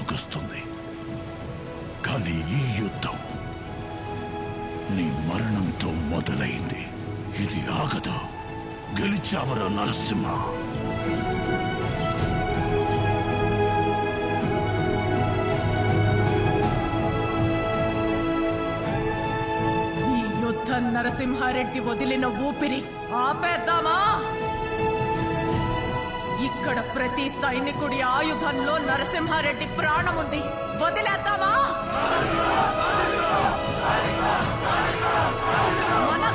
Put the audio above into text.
ముంచుకొస్తుంది. కానీ ఈ యుద్ధం నీ మరణంతో మొదలైంది. ఇది ఆగదు. గెలిచావరా నరసింహ. ఈ యుద్ధం నరసింహారెడ్డి వదిలిన ఊపిరి ఆపేద్దామా? ఇక్కడ ప్రతి సైనికుడి ఆయుధంలో నరసింహారెడ్డి ప్రాణముంది. వదిలేద్దామా? మన